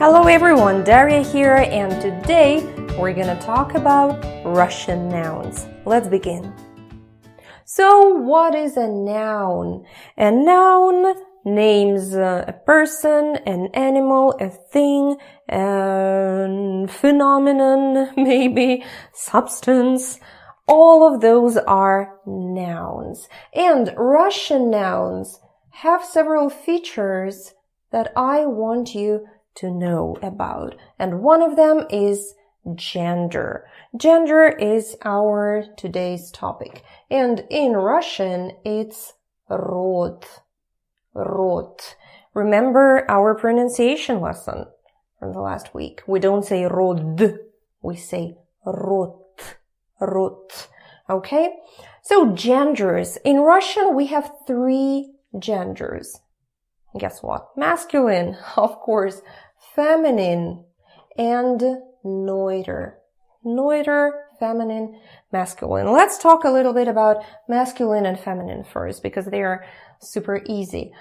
Hello everyone, Daria here, and today we're gonna talk about Russian nouns. Let's begin. So, what is a noun? A noun names a person, an animal, a thing, a phenomenon, maybe, substance. All of those are nouns. And Russian nouns have several features that I want you to know about. And one of them is gender. Gender is our today's topic. And in Russian, it's rod. Rod. Remember our pronunciation lesson from the last week. We don't say rod, we say rot. Rot. Okay? So genders. In Russian, we have 3 genders. Guess what? Masculine, of course, feminine, and neuter. Neuter, feminine, masculine. Let's talk a little bit about masculine and feminine first, because they are super easy.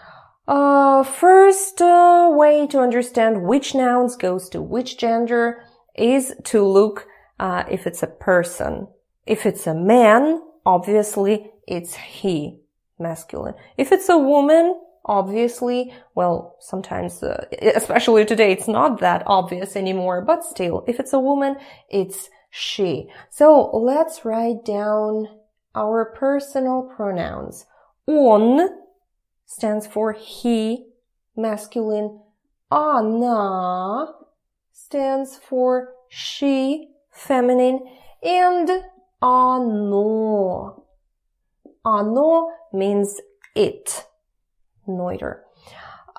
First way to understand which nouns goes to which gender is to look if it's a person. If it's a man, obviously it's he, masculine. If it's a woman, obviously, well, sometimes, especially today, it's not that obvious anymore, but still, if it's a woman, it's she. So let's write down our personal pronouns. Он stands for he, masculine. Она stands for she, feminine. And оно. Оно means it. Neuter.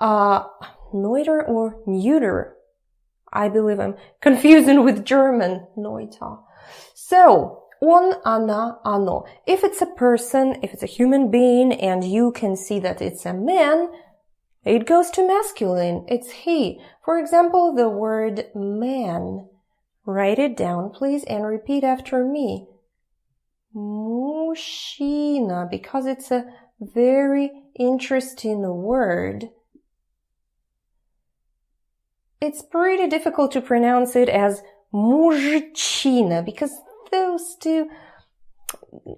Neuter or neuter? I believe I'm confusing with German. Neuter. So, он, она, оно. If it's a person, if it's a human being, and you can see that it's a man, it goes to masculine. It's he. For example, the word man. Write it down, please, and repeat after me. Мужчина, because it's a very interesting word. It's pretty difficult to pronounce it as мужчина, because those two,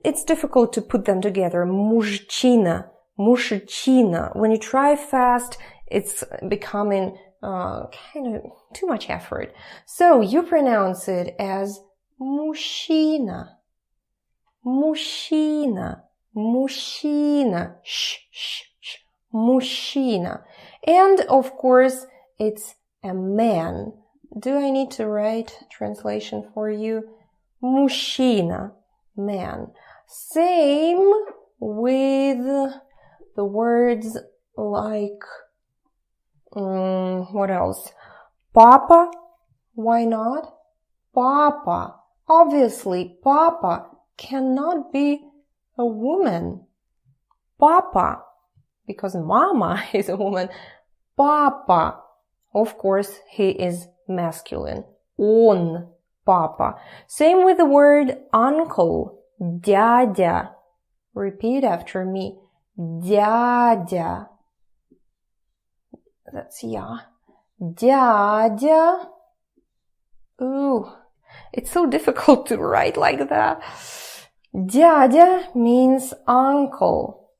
it's difficult to put them together. Мужчина, мужчина. When you try fast, it's becoming kind of too much effort. So you pronounce it as мужчина. Мужчина, мужчина, мужчина. And of course, it's a man. Do I need to write translation for you? Мужчина, man. Same with the words like, what else? Papa, why not? Papa. Obviously, papa cannot be a woman. Papa, because mama is a woman. Papa, of course, he is masculine. Он, papa. Same with the word uncle. Дядя. Repeat after me. Дядя. That's ya. Дядя. Ooh, it's so difficult to write like that. Дядя means uncle.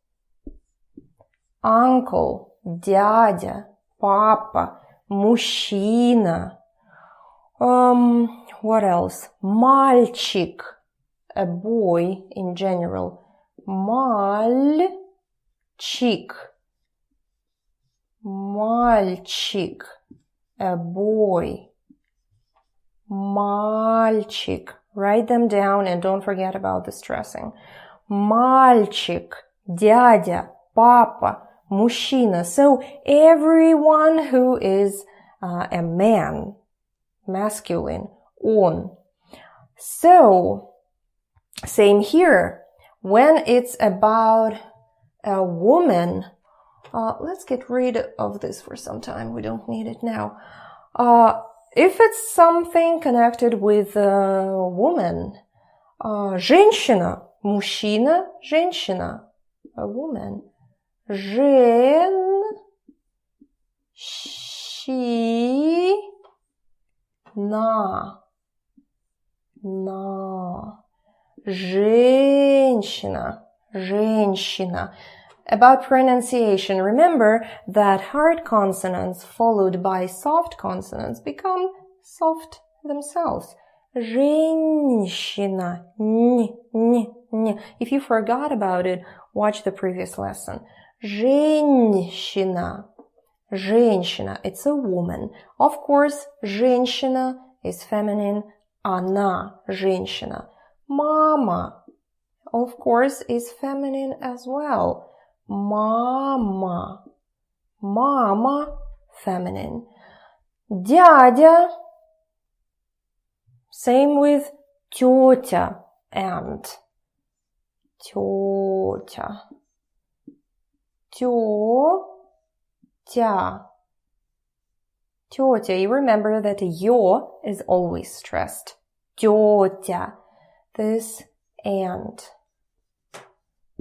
Uncle, дядя, папа, мужчина. What else? Мальчик, a boy in general. Мальчик. Мальчик, a boy. Мальчик. Write them down and don't forget about the stressing. Мальчик, дядя, папа, мужчина. So everyone who is a man, masculine, он. So, same here. When it's about a woman, let's get rid of this for some time. We don't need it now. If it's something connected with a woman, женщина, мужчина, женщина, a woman. She, на, женщина, женщина. About pronunciation, remember that hard consonants followed by soft consonants become soft themselves. Женщина, н. If you forgot about it, watch the previous lesson. Женщина, женщина, it's a woman. Of course, женщина is feminine. Она, женщина. Mama, of course, is feminine as well. Mama, mama, feminine. Дядя, same with тетя and тетя. Тетя. Тетя. You remember that yo is always stressed. Тетя. This and.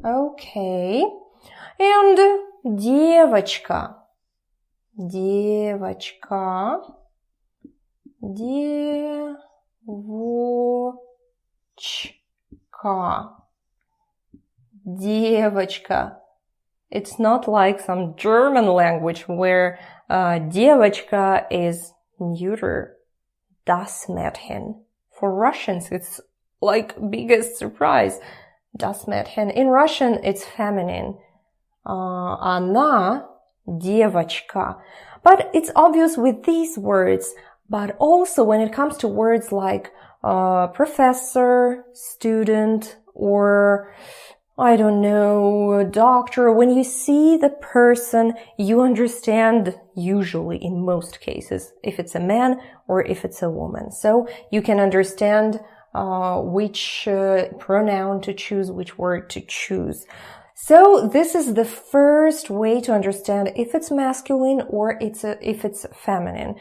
Okay. And девочка. Девочка. Девочка. Девочка. It's not like some German language where девочка is neuter. Das Mädchen. For Russians, it's like biggest surprise. Das Mädchen. In Russian, it's feminine. Она, девочка. But it's obvious with these words. But also when it comes to words like professor, student, or I don't know, doctor, when you see the person, you understand usually in most cases if it's a man or if it's a woman. So you can understand which pronoun to choose, which word to choose. So this is the first way to understand if it's masculine or if it's feminine,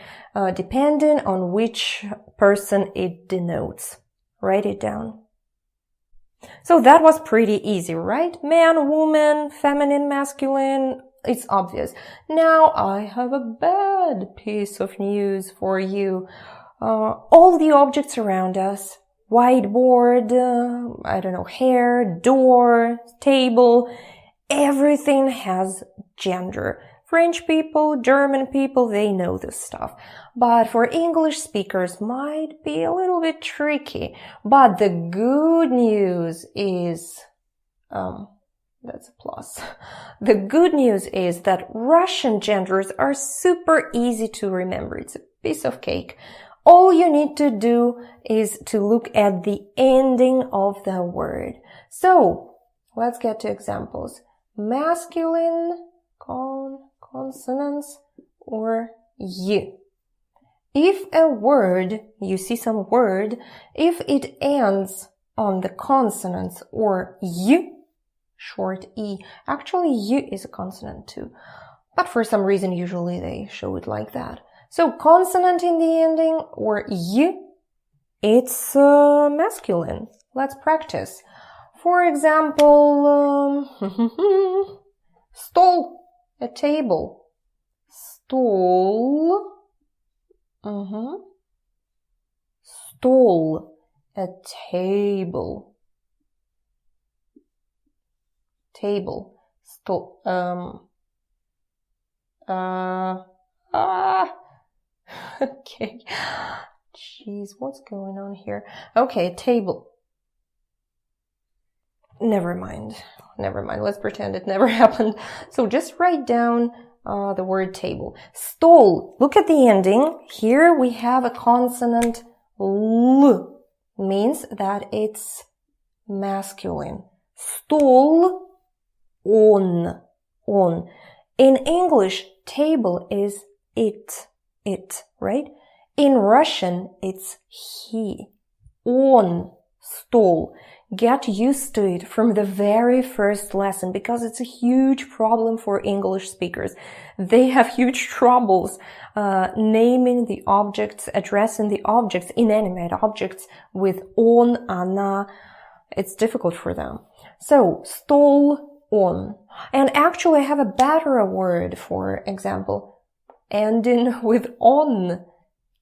depending on which person it denotes. Write it down. So that was pretty easy, right? Man, woman, feminine, masculine, it's obvious. Now I have a bad piece of news for you. All the objects around us, whiteboard, I don't know, hair, door, table, everything has gender. French people, German people, they know this stuff. But for English speakers, might be a little bit tricky. But the good news is, that's a plus. The good news is that Russian genders are super easy to remember. It's a piece of cake. All you need to do is to look at the ending of the word. So, let's get to examples. Masculine, consonants, or y. If a word, you see some word, if it ends on the consonants or y, short e, actually y is a consonant too, but for some reason usually they show it like that. So consonant in the ending or y, it's masculine. Let's practice. For example, stol, a table. Stol. Stol, a table. Table. Stol. Okay. Jeez, what's going on here? Okay, table. Never mind. Let's pretend it never happened. So just write down the word table. Stol. Look at the ending. Here we have a consonant l. Means that it's masculine. Stol, on. In English, table is it, right? In Russian, it's he. On, stol. Get used to it from the very first lesson because it's a huge problem for English speakers. They have huge troubles naming the objects, addressing the objects, inanimate objects with on, она. It's difficult for them. So, stol, on. And actually I have a better word, for example, ending with on.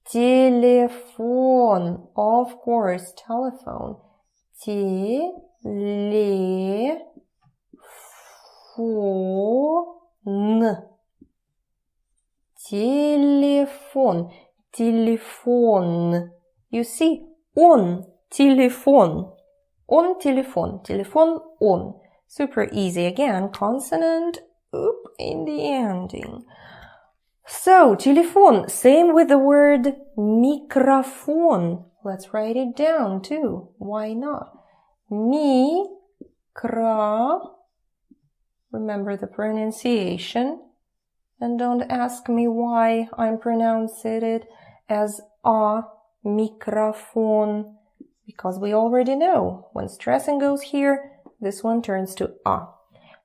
Телефон. Of course, telephone. Телефон. Телефон. Телефон. You see, он телефон. Он телефон. Телефон он. Super easy. Again, consonant in the ending. So, телефон, same with the word microphone. Let's write it down too. Why not? Remember the pronunciation. And don't ask me why I'm pronouncing it as a microphone. Because we already know when stressing goes here, this one turns to a.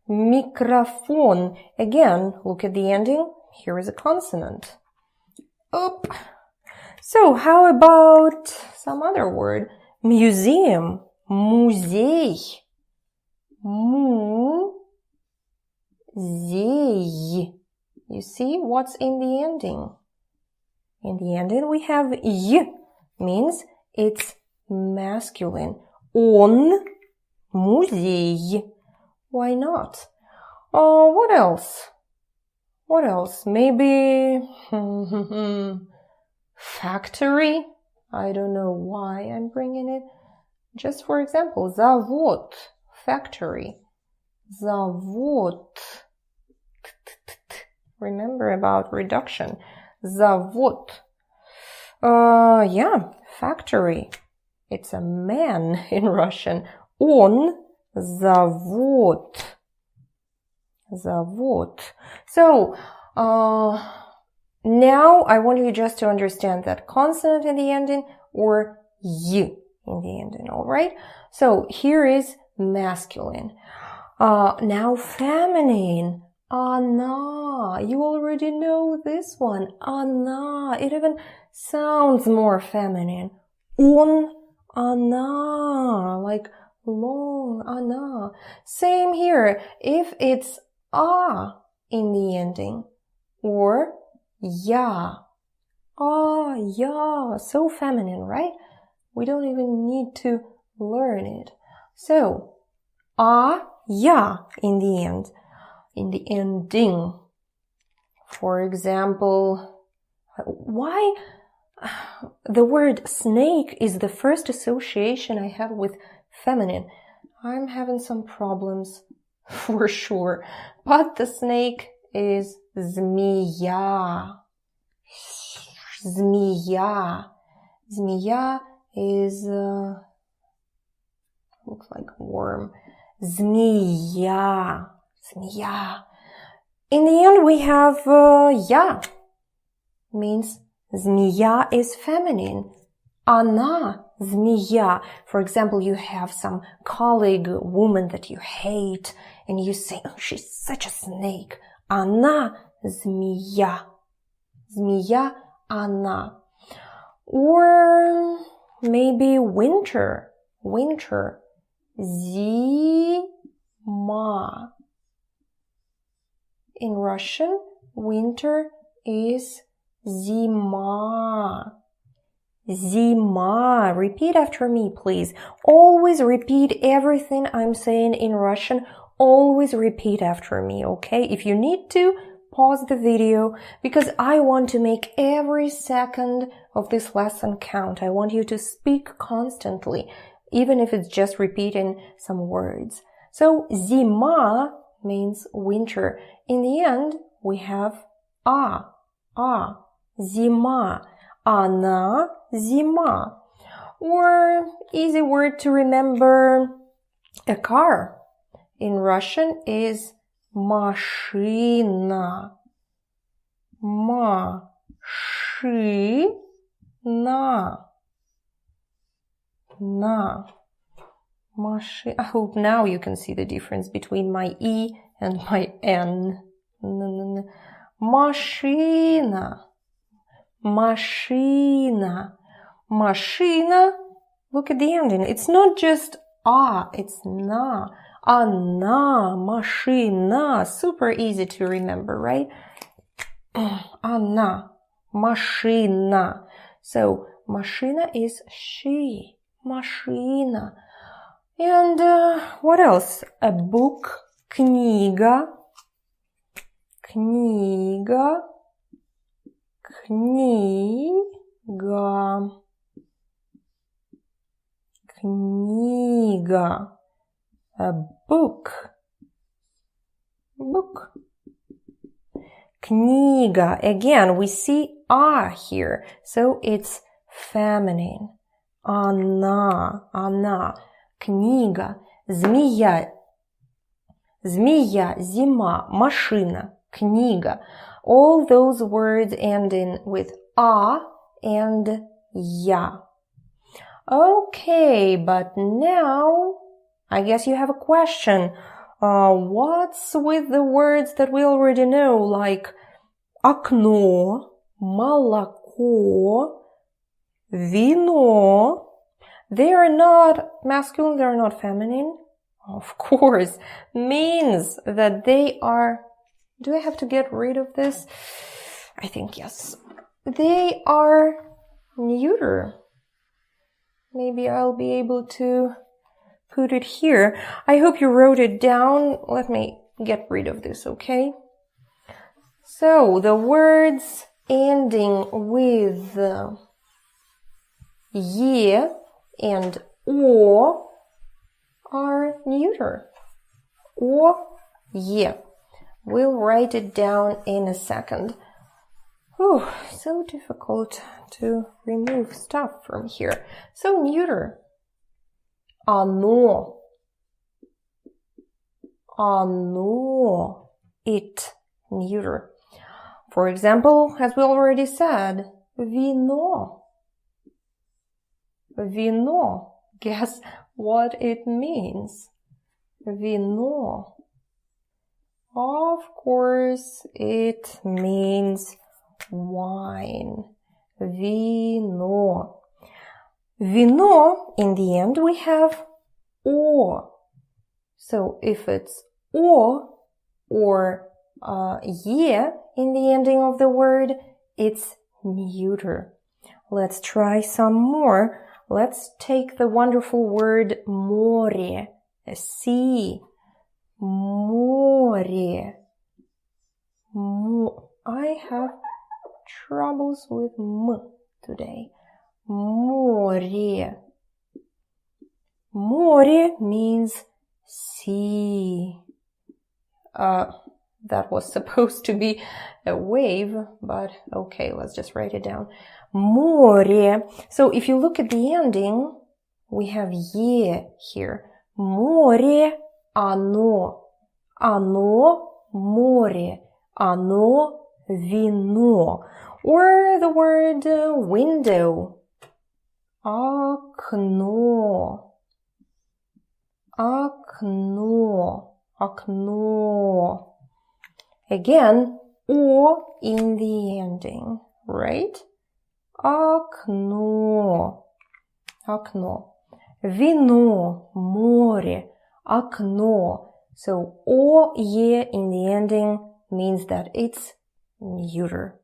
Microphone. Again, look at the ending. Here is a consonant. Oop. So how about some other word? Museum. Музей. Музей. You see what's in the ending? In the ending we have y, means it's masculine. Он музей. Why not? Oh, what else? What else? Maybe factory? I don't know why I'm bringing it. Just for example, завод, factory. Завод. Remember about reduction. Завод. Yeah, factory. It's a man in Russian. Он завод. Завод. So, now I want you just to understand that consonant in the ending or y in the ending, alright? So, here is masculine. Now feminine. Она. You already know this one. Она. It even sounds more feminine. Он, она. Like long, она. Same here. If it's a in the ending or ya. Ah, ya. So feminine, right? We don't even need to learn it. So, ya in the end. In the ending. For example, why the word snake is the first association I have with feminine. I'm having some problems for sure. But the snake is змея. Змея. Змея is looks like worm. Змея. Змея. In the end, we have ya. Means змея is feminine. Она змея. For example, you have some colleague, woman that you hate, and you say, oh, she's such a snake. Она змея. Змея, она. Or maybe winter. Winter. Зима. In Russian, winter is zima. Zima. Repeat after me, please. Always repeat everything I'm saying in Russian. Always repeat after me, okay? If you need to, pause the video because I want to make every second of this lesson count. I want you to speak constantly, even if it's just repeating some words. So, zima means winter. In the end, we have zima. Она зима. Or easy word to remember, a car. In Russian is машина. Машина. I hope now you can see the difference between my E and my N. Машина. Машина. Машина. Look at the ending. It's not just it's na. Она, машина. Super easy to remember, right? Она, машина. So машина is she. Машина. And what else? A book. Книга. Книга. Книга. Книга. A book. Book. Книга. Again, we see a here, so it's feminine. Она. Книга. Змея. Змея, зима, машина, книга. All those words ending with a and ya. Okay, but now I guess you have a question. What's with the words that we already know, like окно, молоко, вино? They are not masculine, they are not feminine. Of course, means that they are... Do I have to get rid of this? I think yes. They are neuter. Maybe I'll be able to put it here. I hope you wrote it down. Let me get rid of this, okay? So, the words ending with ye and o are neuter. O, ye. We'll write it down in a second. Whew, so difficult to remove stuff from here. So neuter. Оно. Оно. It. Neuter. For example, as we already said, вино. Вино. Guess what it means? Вино. Of course, it means wine. Вино. Вино, in the end, we have o. So if it's o or ye in the ending of the word, it's neuter. Let's try some more. Let's take the wonderful word море, sea. Море. I have troubles with m today. Море. Море means sea. That was supposed to be a wave, but okay, let's just write it down. Море. So if you look at the ending, we have ye here. Море, оно. Оно, море. Оно, вино. Or the word window. Окно. Окно. Окно. Again, o in the ending, right? Окно. Окно. Вино, море, окно. So, o, ye in the ending means that it's neuter.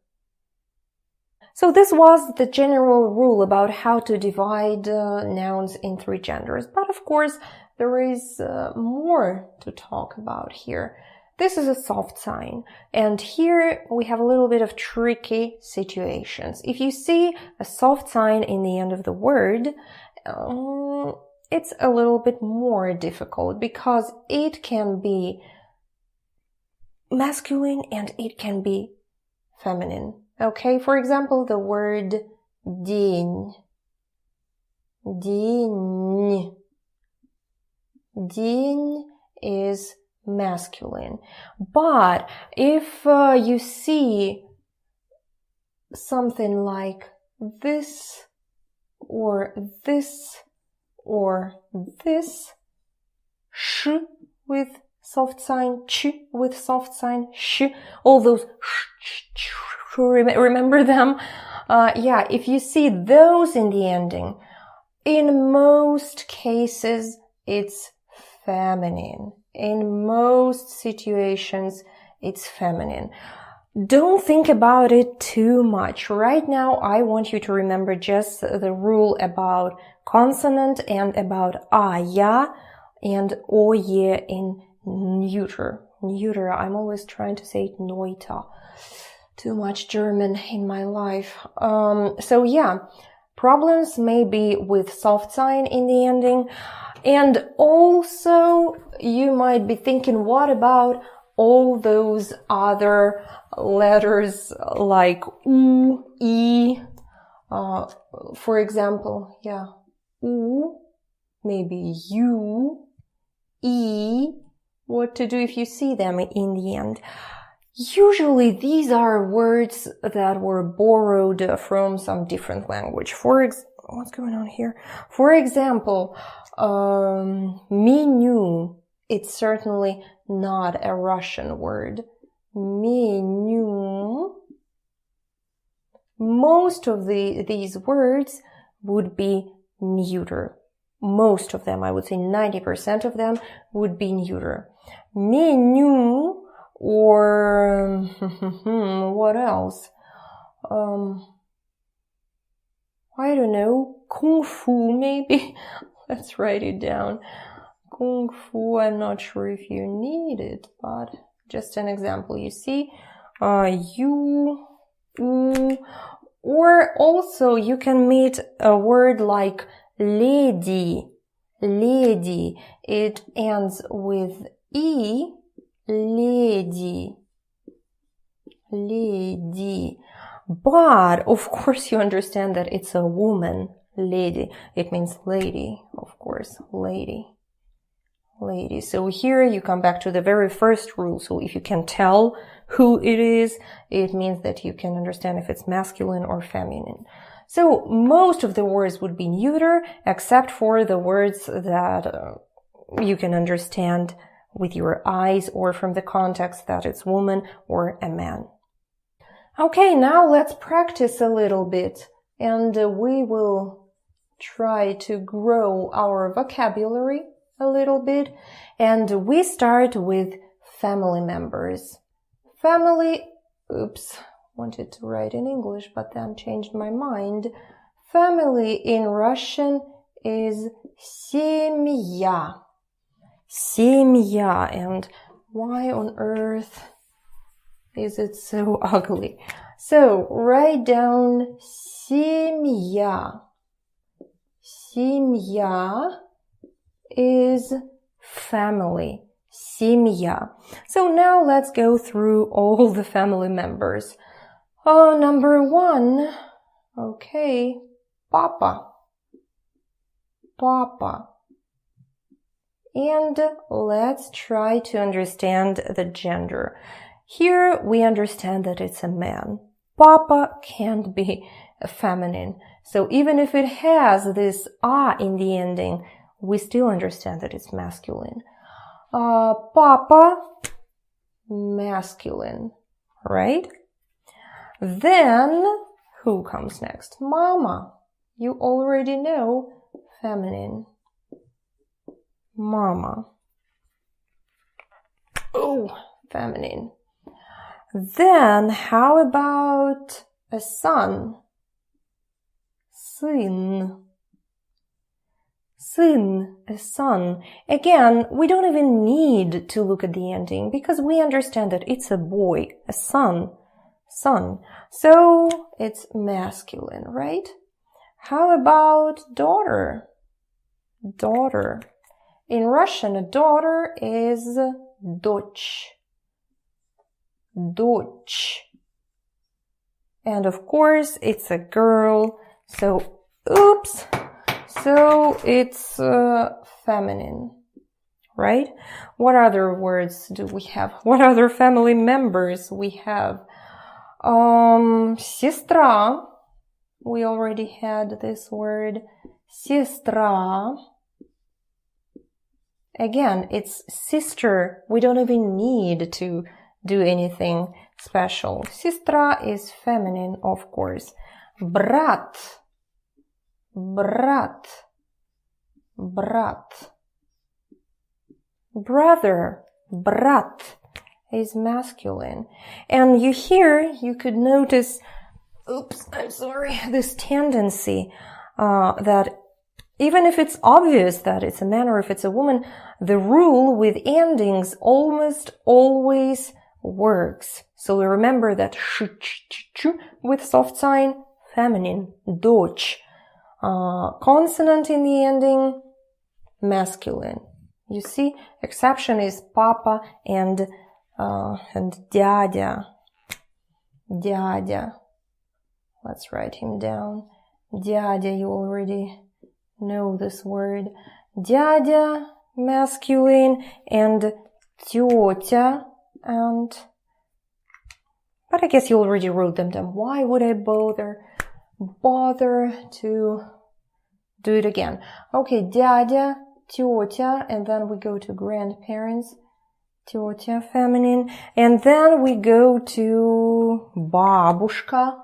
So this was the general rule about how to divide nouns in three genders. But of course, there is more to talk about here. This is a soft sign, and here we have a little bit of tricky situations. If you see a soft sign in the end of the word, it's a little bit more difficult because it can be masculine and it can be feminine. Okay, for example, the word день. День. День is masculine. But if you see something like this, or this, or this, sh with soft sign, ch with soft sign, sh, all those sh, remember them? Yeah, if you see those in the ending, in most cases, it's feminine. In most situations, it's feminine. Don't think about it too much. Right now, I want you to remember just the rule about consonant and about ya and oye in neuter. Neuter, I'm always trying to say it neuter. Too much German in my life. So yeah, problems may be with soft sign in the ending. And also, you might be thinking, what about all those other letters like u, e, for example, yeah, u, maybe u, e, what to do if you see them in the end. Usually these are words that were borrowed from some different language. What's going on here? For example, menu, it's certainly not a Russian word. Menu. Most of these words would be neuter. Most of them, I would say 90% of them would be neuter. Menu, or what else? I don't know, Kung Fu maybe? Let's write it down. Kung Fu, I'm not sure if you need it, but just an example, you see, you, or also you can meet a word like lady, lady, it ends with E, lady, lady, but of course you understand that it's a woman, lady, it means lady, of course, lady. Lady. So here you come back to the very first rule. So if you can tell who it is, it means that you can understand if it's masculine or feminine. So most of the words would be neuter, except for the words that you can understand with your eyes or from the context that it's woman or a man. Okay, now let's practice a little bit, and we will try to grow our vocabulary a little bit, and we start with family members. Family, wanted to write in English, but then changed my mind. Family in Russian is семья. Семья, and why on earth is it so ugly? So write down семья. Семья is family, семья. So now let's go through all the family members. Number 1, okay, papa, papa. And let's try to understand the gender. Here we understand that it's a man. Papa can't be feminine. So even if it has this a in the ending, we still understand that it's masculine. Papa, masculine, right? Then, who comes next? Mama. You already know, feminine. Mama. Oh, feminine. Then, how about a son? Сын. Сын, a son. Again, we don't even need to look at the ending because we understand that it's a boy, a son, son. So it's masculine, right? How about daughter? Daughter. In Russian, a daughter is дочь. Дочь. And of course, it's a girl. So, oops. So it's feminine, right? What other words do we have? What other family members we have? Сестра. We already had this word. Сестра. Again, it's sister. We don't even need to do anything special. Сестра is feminine, of course. Брат. Брат. Брат. Brother. Брат. is masculine. And you could notice, this tendency that even if it's obvious that it's a man or if it's a woman, the rule with endings almost always works. So we remember that sh, ch, ch, ch with soft sign, feminine, дочь. Consonant in the ending, masculine. You see, exception is papa and дядя. Дядя. Let's write him down. Дядя, you already know this word. Дядя, masculine, and тетя, but I guess you already wrote them down. Why would I bother to do it again? Okay, дядя, тетя, and then we go to grandparents. Тетя, feminine, and then we go to бабушка.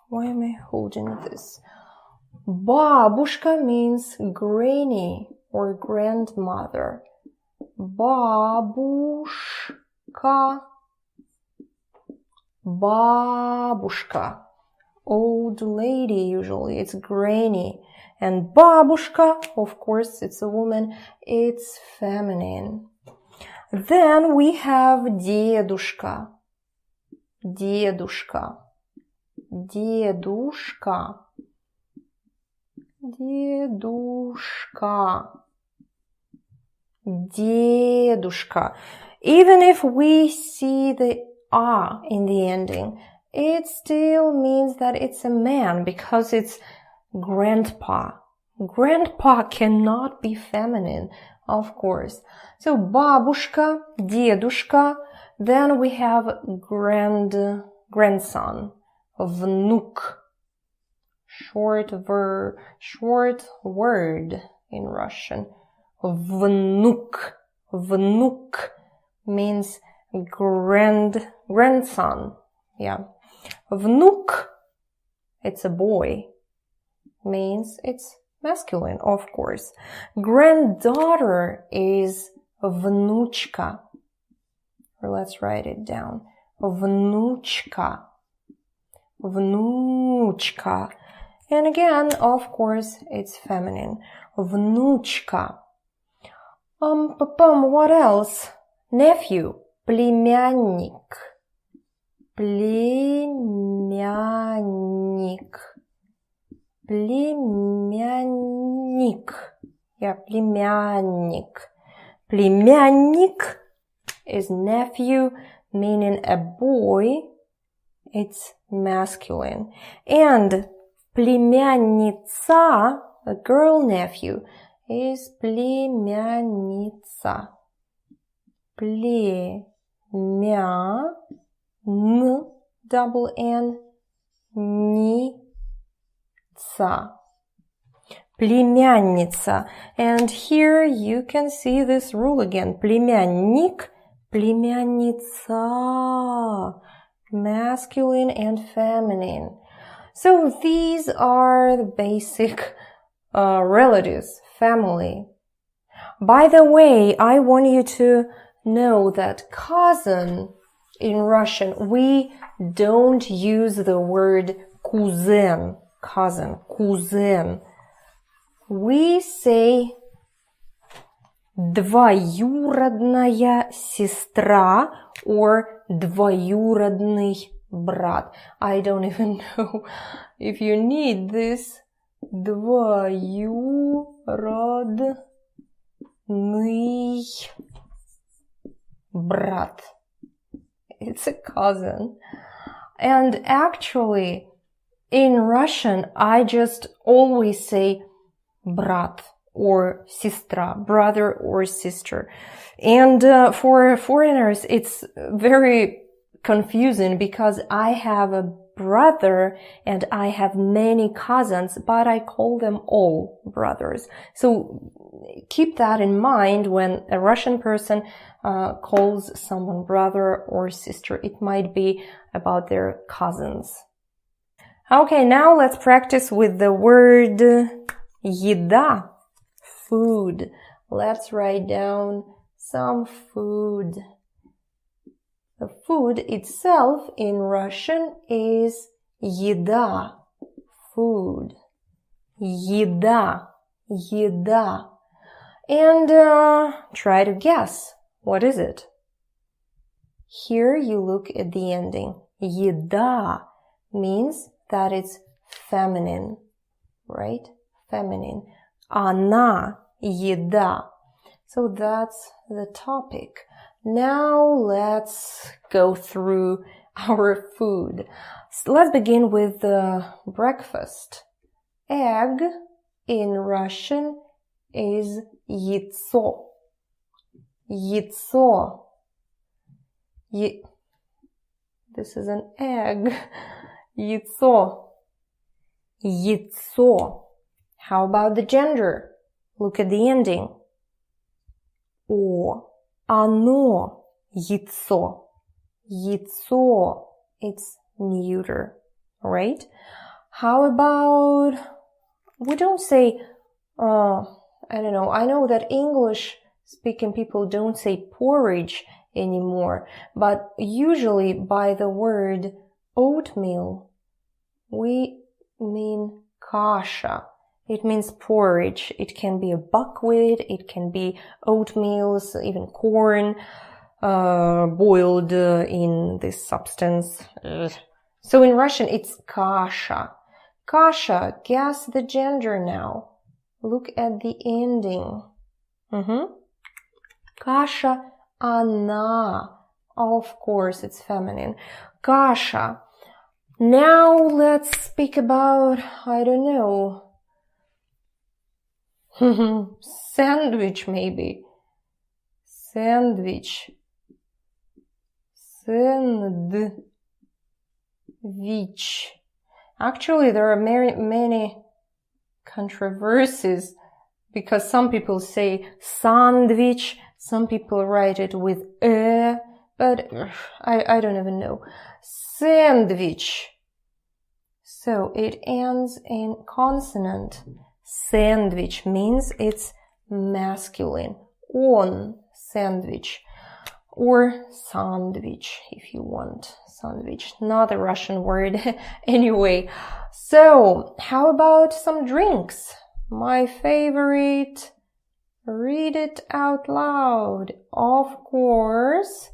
Why am I holding this? Бабушка means granny or grandmother. Бабушка. Бабушка. Old lady usually. It's granny. And бабушка, of course, it's a woman. It's feminine. Then we have дедушка. Дедушка. Дедушка. Дедушка. Дедушка. Even if we see the a in the ending, it still means that it's a man because it's grandpa. Grandpa cannot be feminine, of course. So бабушка, дедушка. Then we have grandson. Внук. Short word in Russian. Внук. Внук means grandson. Yeah. Внук, it's a boy. Means it's masculine, of course. Granddaughter is внучка. Let's write it down. Внучка. Внучка. And again, of course, it's feminine. Внучка. What else? Nephew. Племянник. Племянник. Племянник. Yeah, племянник. Племянник is nephew, meaning a boy. It's masculine. And племянница, a girl nephew, is племянница. Double N, ница. Племянница. And here you can see this rule again. Племянник, племянница. Masculine and feminine. So these are the basic relatives, family. By the way, I want you to know that cousin in Russian, we don't use the word кузен, cousin, кузен. We say двоюродная сестра or двоюродный брат. I don't even know if you need this. Двоюродный брат. It's a cousin. And actually, in Russian, I just always say брат or сестра, brother or sister. And for foreigners, it's very confusing because I have a brother and I have many cousins, but I call them all brothers. So keep that in mind when a Russian person calls someone brother or sister. It might be about their cousins. Okay, now let's practice with the word еда, food. Let's write down some food. The food itself in Russian is еда. Food. Еда. Еда. And try to guess. What is it? Here you look at the ending. Еда means that it's feminine, right? Feminine. Она еда. So that's the topic. Now let's go through our food. So let's begin with the breakfast. Egg in Russian is яйцо. Яйцо. This is an egg. Яйцо. Яйцо. How about the gender? Look at the ending. О. Оно. Яйцо. Яйцо. It's neuter, right? How about, we don't say, I don't know, I know that English speaking people don't say porridge anymore, but usually by the word oatmeal, we mean kasha. It means porridge. It can be a buckwheat, it can be oatmeal, even corn, boiled in this substance. So in Russian, it's kasha. Kasha, guess the gender now. Look at the ending. Kasha, она. Of course, it's feminine. Kasha. Now let's speak about, I don't know, sandwich maybe. Sandwich. Sandwich. Actually, there are many controversies because some people say sandwich, some people write it with but I don't even know. Sandwich. So it ends in consonant. Sandwich means it's masculine. On sandwich. Or sandwich, if you want. Sandwich, not a Russian word. Anyway, so how about some drinks? My favorite. Read it out loud. Of course.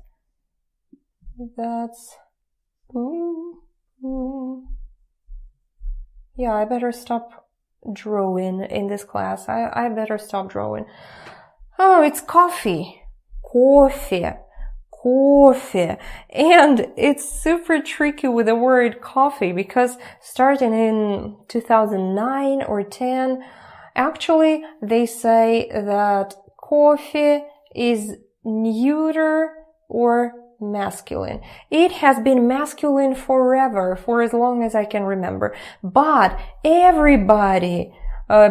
That's... Yeah, I better stop drawing in this class. I better stop drawing. Oh, it's coffee. Coffee. Coffee. And it's super tricky with the word coffee because starting in 2009 or 10, actually they say that coffee is neuter or masculine. It has been masculine forever, for as long as I can remember. But everybody,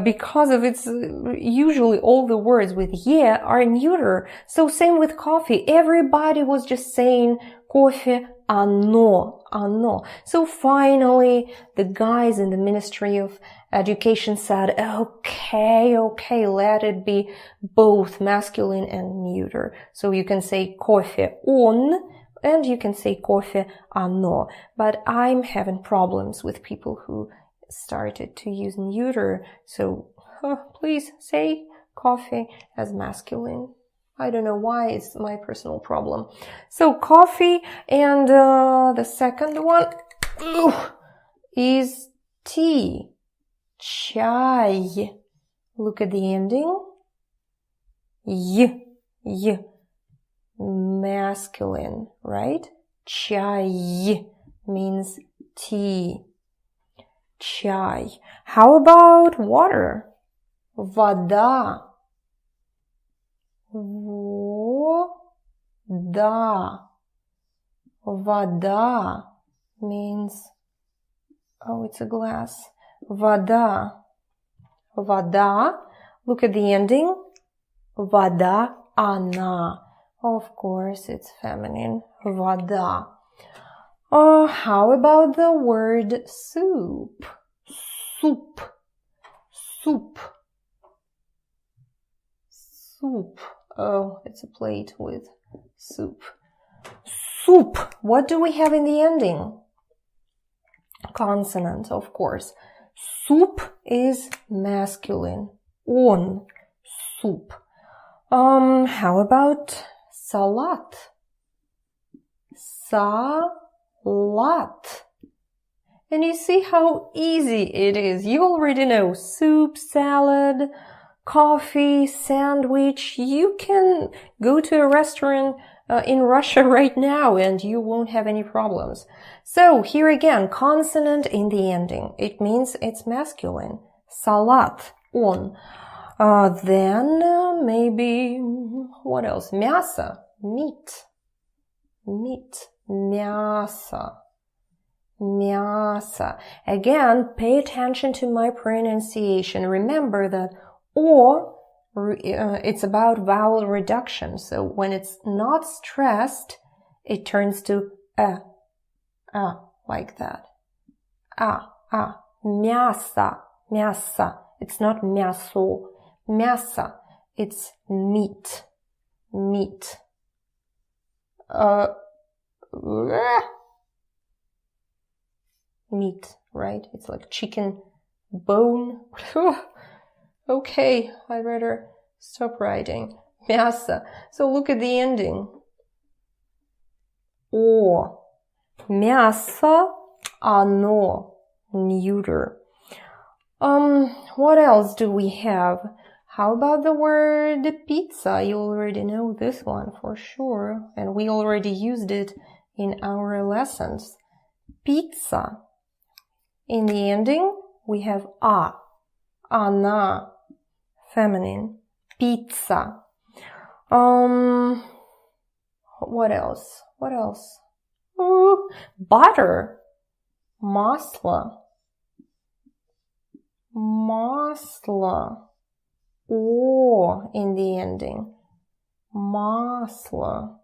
because of its, usually all the words with yeah are neuter. So same with coffee. Everybody was just saying coffee, оно, оно. So finally, the guys in the Ministry of Education said, okay, let it be both masculine and neuter. So you can say coffee on and you can say coffee оно. But I'm having problems with people who started to use neuter. So please say coffee as masculine. I don't know why, it's my personal problem. So coffee, and the second one is tea. Chai. Look at the ending. Y. Masculine, right? Chai means tea. Chai. How about water? Вода. Вода. Вода means, it's a glass. Вода. Вода. Look at the ending. Вода, она. Of course, it's feminine. Вода. How about the word soup? Soup. Oh, it's a plate with soup. Soup. What do we have in the ending? Consonant, of course. Soup is masculine. On. Soup. How about salat? Salat. And you see how easy it is. You already know soup, salad, coffee, sandwich. You can go to a restaurant in Russia right now and you won't have any problems. So here again, consonant in the ending. It means it's masculine. Salat, on. Then maybe, what else? Мясо, meat. Meat, мясо. Мясо. Again, pay attention to my pronunciation. Remember that O, it's about vowel reduction. So when it's not stressed, it turns to like that. Мясо, мясо. It's not мясо. Мясо. It's meat. Meat. Meat, right? It's like chicken bone. Okay, I'd rather stop writing. Мясо. So look at the ending. О. Мясо, оно. Neuter. What else do we have? How about the word pizza? You already know this one for sure. And we already used it in our lessons. Pizza. In the ending, we have a. Она. Feminine. Pizza. What else? What else? Butter. Масло. Масло. O in the ending. Масло.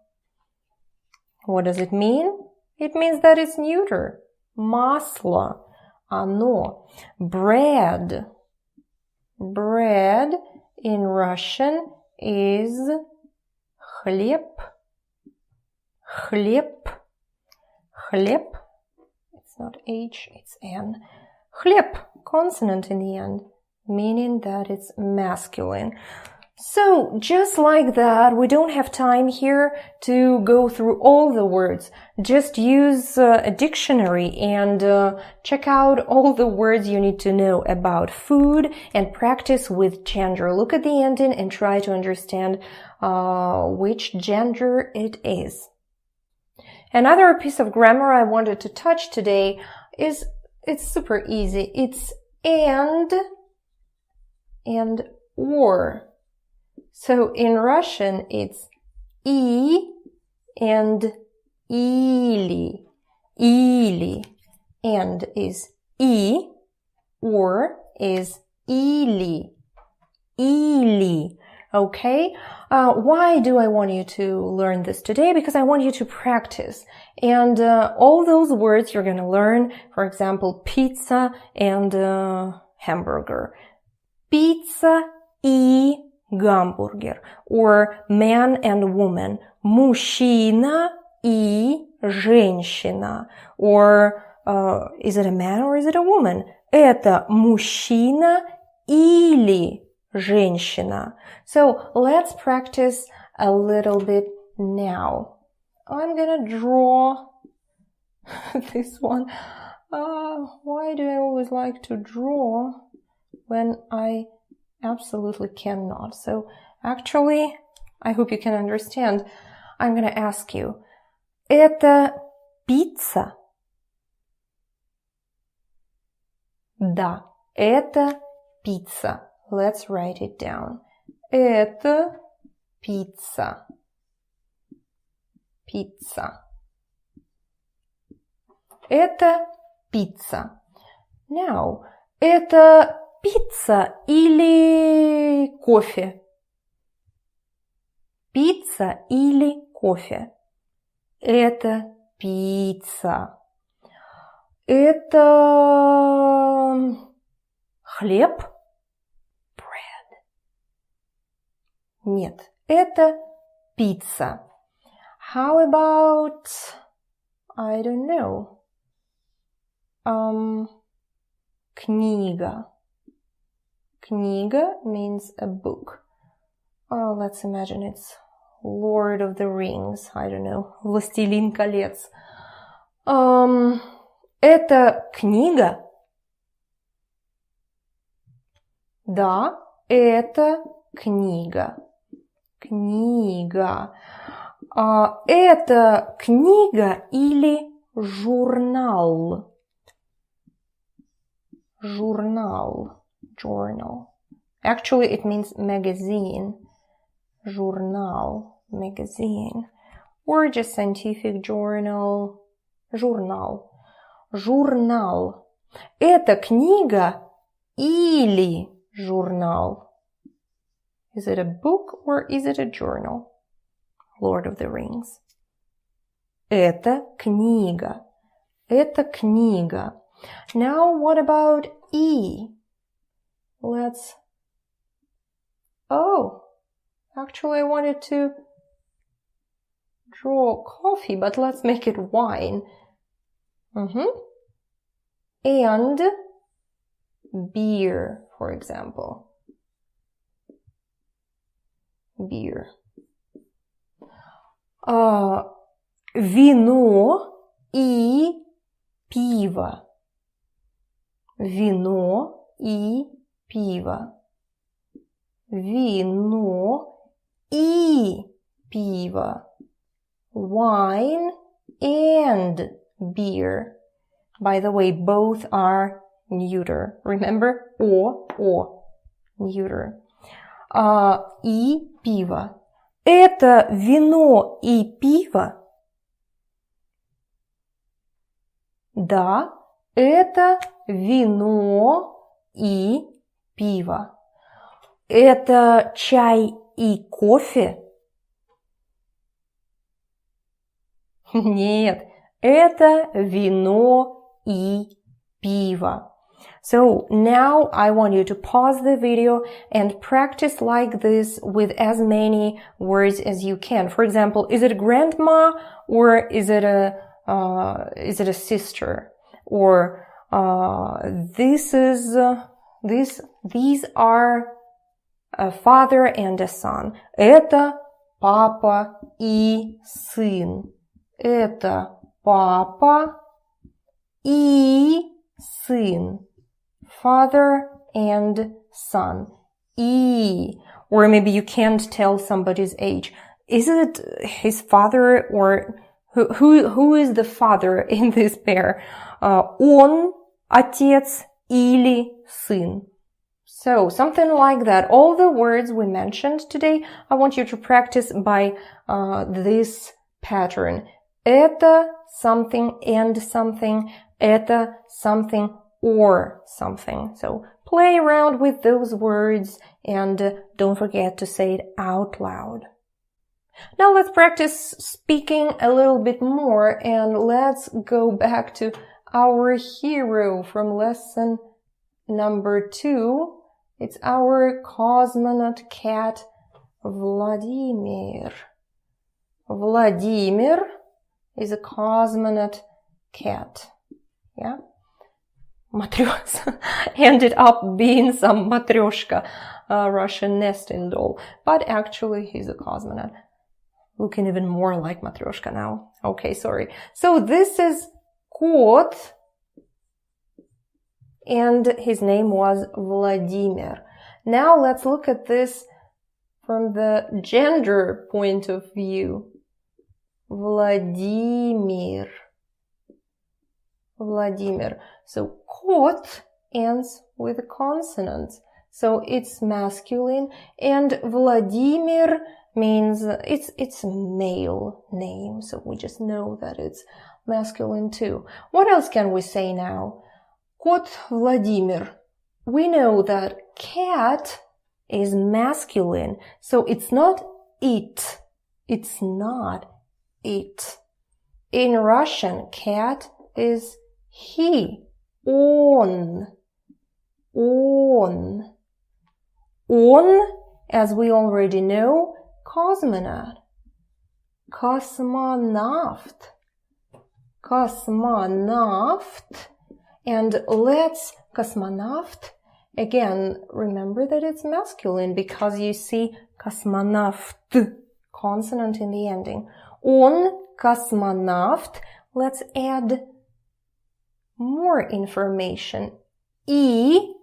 What does it mean? It means that it's neuter. Масло. Оно. Bread. Bread in Russian is хлеб. Хлеб. Хлеб. It's not H, it's N. Хлеб. Consonant in the end, meaning that it's masculine. So, just like that, we don't have time here to go through all the words. Just use a dictionary and check out all the words you need to know about food and practice with gender. Look at the ending and try to understand which gender it is. Another piece of grammar I wanted to touch today is, it's super easy. It's and or. So in Russian, it's и and или. Или. And is и, or is или. Или. Okay? Why do I want you to learn this today? Because I want you to practice. And all those words you're going to learn, for example, pizza and hamburger. Pizza и гамбургер. Or man and woman. Мужчина и женщина. Or is it a man or is it a woman? Это мужчина или женщина. So let's practice a little bit now. I'm gonna draw this one. Why do I always like to draw when I absolutely cannot? So actually, I hope you can understand. I'm gonna ask you, это пицца? Да, это пицца. Let's write it down. Это pizza. Pizza. Это pizza. Now, это пицца или кофе? Пицца или кофе? Это пицца. Это хлеб? Нет, Это pizza. How about, I don't know, книга. Книга means a book. Let's imagine it's Lord of the Rings. I don't know, Властелин колец. Это книга? Да, это книга. Книга. Это книга или журнал? Журнал. Journal. Actually, it means magazine. Journal. Magazine. Or just scientific journal. Журнал. Журнал. Это книга или журнал? Is it a book or is it a journal? Lord of the Rings. Это книга. Это книга. Now what about E? Let's... Oh, actually I wanted to draw coffee, but let's make it wine. And beer, for example. Beer. Вино и пиво. Вино и пиво. Вино и пиво. Wine and beer. By the way, both are neuter. Remember? О. Neuter. И пиво. Это вино и пиво? Да, это вино и пиво. Это чай и кофе? Нет, это вино и пиво. So now I want you to pause the video and practice like this with as many words as you can. For example, is it grandma or is it a sister? Or these are a father and a son. Это папа и сын. Это папа и сын. Father and son. И. Or maybe you can't tell somebody's age. Is it his father or who is the father in this pair? Он, отец или сын. So, something like that. All the words we mentioned today, I want you to practice by this pattern. Это something and something. Это something or something. So, play around with those words and don't forget to say it out loud. Now let's practice speaking a little bit more and let's go back to our hero from lesson number 2. It's our cosmonaut cat, Vladimir. Vladimir is a cosmonaut cat. Yeah? Matryoshka ended up being some matryoshka, Russian nesting doll. But actually he's a cosmonaut. Looking even more like matryoshka now. Okay, sorry. So this is Kot. And his name was Vladimir. Now let's look at this from the gender point of view. Vladimir. Vladimir. So Kot ends with a consonant. So it's masculine. And Vladimir means it's a male name. So we just know that it's masculine too. What else can we say now? Kot Vladimir. We know that cat is masculine, so it's not it. It's not it. In Russian, cat is he. Он. On. On, as we already know, cosmonaut. Cosmonaut. Cosmonaut. And let's cosmonaut. Again, remember that it's masculine because you see cosmonавт, consonant in the ending. Он космонавт. Let's add more information. И,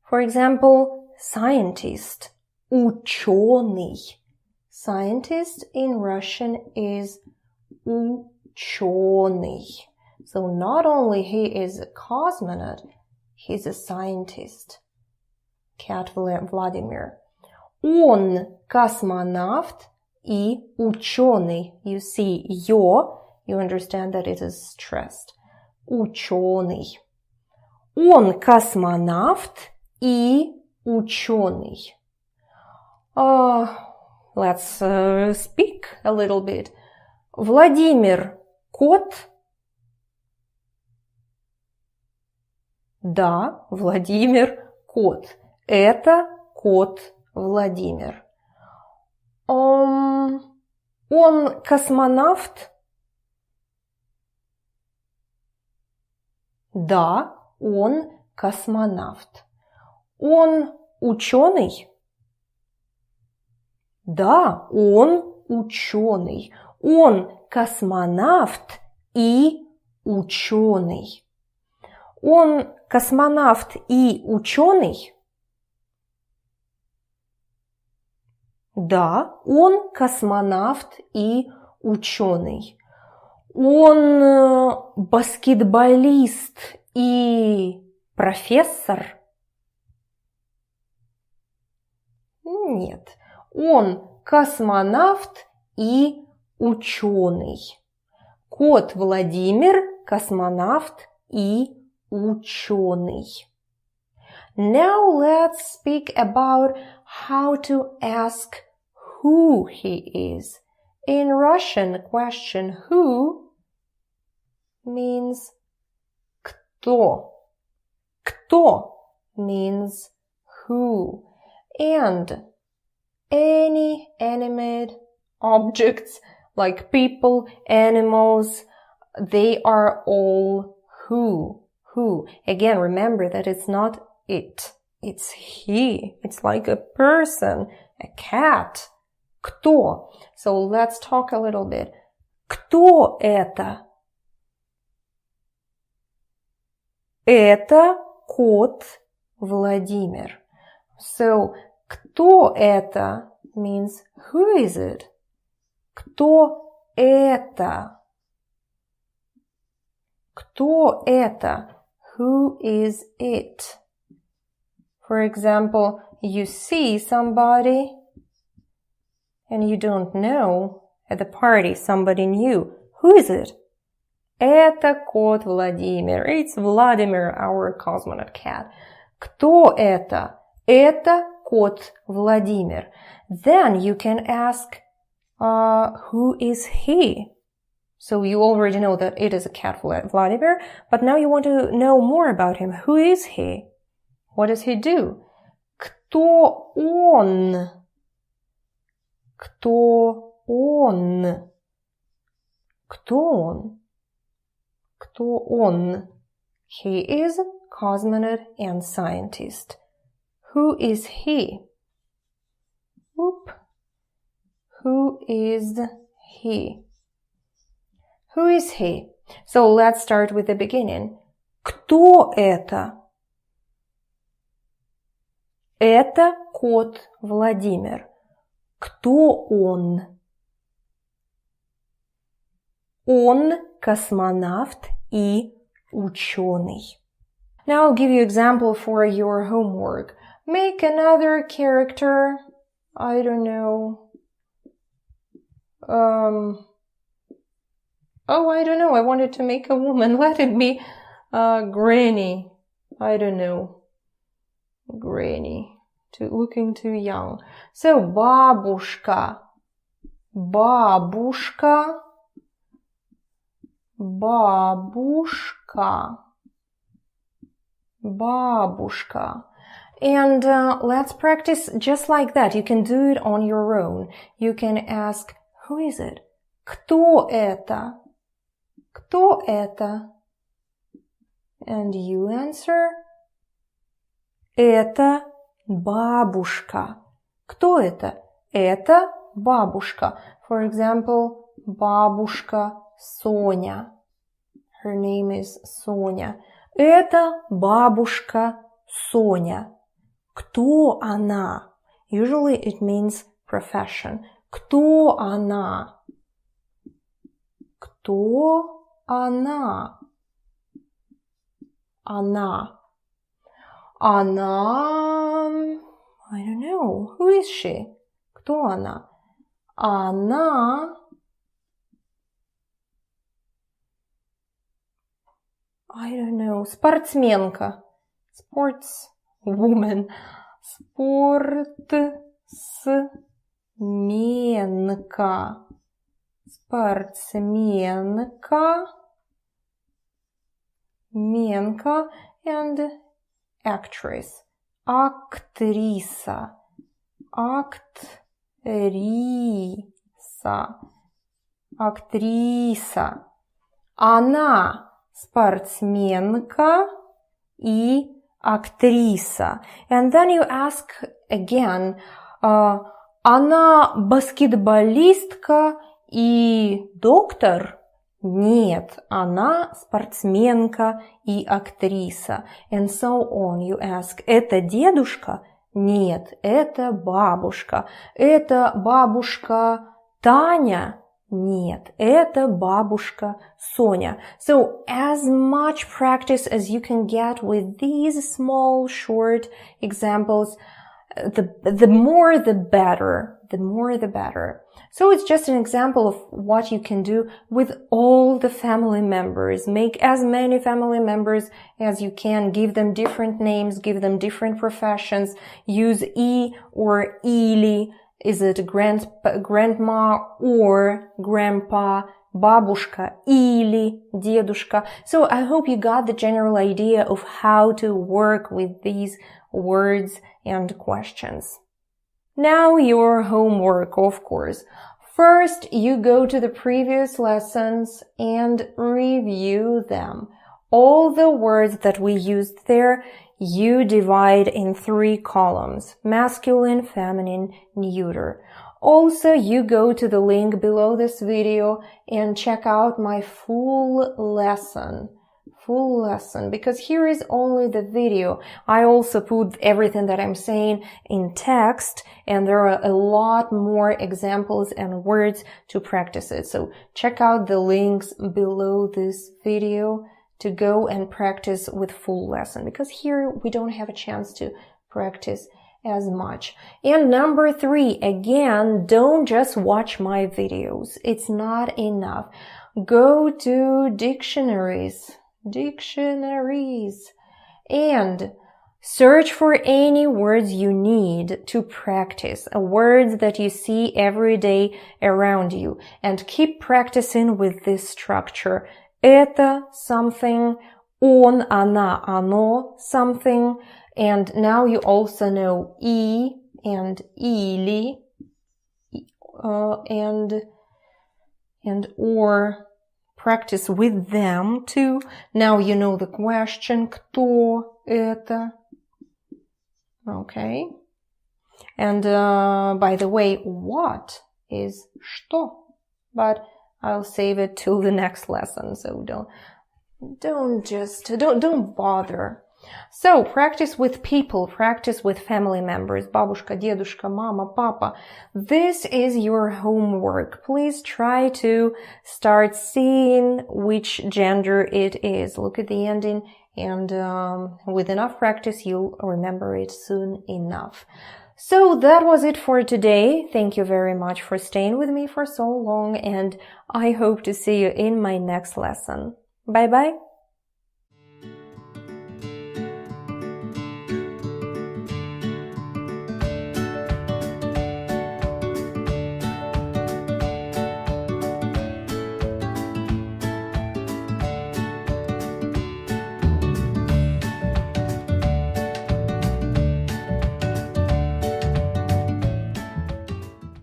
for example, scientist, ученый. Scientist in Russian is ученый. So not only he is a cosmonaut, he's a scientist. Cat Vladimir. Он космонавт и ученый. You see, you understand that it is stressed. Ученый. Он космонавт и ученый. Let's speak a little bit. Владимир кот? Да, Владимир кот. Это кот Владимир. Он космонавт? Да, он космонавт. Он ученый? Да, он ученый. Он космонавт и ученый. Он космонавт и ученый? Да, он космонавт и ученый. Он баскетболист и профессор? Нет, он космонавт и ученый. Кот Владимир космонавт и ученый. Now let's speak about how to ask who he is. In Russian, question who means кто. Кто means who. And any animate objects like people, animals, they are all who. Who. Again, remember that it's not it. It's he. It's like a person, a cat. Кто? So let's talk a little bit. Кто это? Это кот Владимир. So, кто это means who is it? Кто это? Кто это? Who is it? For example, you see somebody and you don't know at the party somebody new. Who is it? Это кот Владимир. It's Vladimir, our cosmonaut cat. Кто это? Это кот Владимир. Then you can ask, who is he? So you already know that it is a cat Vladimir, but now you want to know more about him. Who is he? What does he do? Кто он? Кто он? Кто он? Кто он? He is cosmonaut and scientist. Who is he? Whoop. Who is he? Who is he? So let's start with the beginning. Кто это? Это кот Владимир. Кто он? Он космонавт и ученый. Now I'll give you example for your homework. Make another character. I don't know. I don't know. I wanted to make a woman. Let it be Granny. I don't know. Granny. Looking too young. So, бабушка. Бабушка. Бабушка. Бабушка. And let's practice just like that. You can do it on your own. You can ask, who is it? Кто это? Кто это? And you answer, это бабушка. Кто это? Это бабушка. For example, бабушка Соня. Her name is Соня. Это бабушка Соня. Кто она? Usually it means profession. Кто она? Кто она? Она. Она... I don't know. Who is she? Кто она? Она... I don't know. Спортсменка. Sportswoman. Спортсменка. Спортсменка. Менка. And actress. Актриса. Актриса. Актриса. Она спортсменка и актриса. And then you ask again, она баскетболистка и доктор? Нет, она спортсменка и актриса. And so on. You ask, это дедушка? Нет, это бабушка. Это бабушка Таня? Нет, это бабушка Соня. So, as much practice as you can get with these small, short examples, the more the better. The more the better. So it's just an example of what you can do with all the family members. Make as many family members as you can. Give them different names. Give them different professions. Use и or или. Is it grandma or grandpa? Бабушка или дедушка. So I hope you got the general idea of how to work with these words and questions. Now your homework, of course. First, you go to the previous lessons and review them. All the words that we used there, you divide in 3 columns: masculine, feminine, neuter. Also, you go to the link below this video and check out my full lesson, because here is only the video. I also put everything that I'm saying in text, and there are a lot more examples and words to practice it. So check out the links below this video to go and practice with full lesson, because here we don't have a chance to practice as much. And number 3, again, don't just watch my videos. It's not enough. Go to dictionaries and search for any words you need to practice, words that you see every day around you, and keep practicing with this structure. Это something, он, она, оно something, and now you also know и and или, and or. Practice with them too. Now you know the question, кто это? Okay. And by the way, what is что? But I'll save it till the next lesson, so don't bother. So, practice with people, practice with family members, бабушка, дедушка, мама, папа. This is your homework. Please try to start seeing which gender it is. Look at the ending, and with enough practice, you'll remember it soon enough. So that was it for today. Thank you very much for staying with me for so long, and I hope to see you in my next lesson. Bye-bye.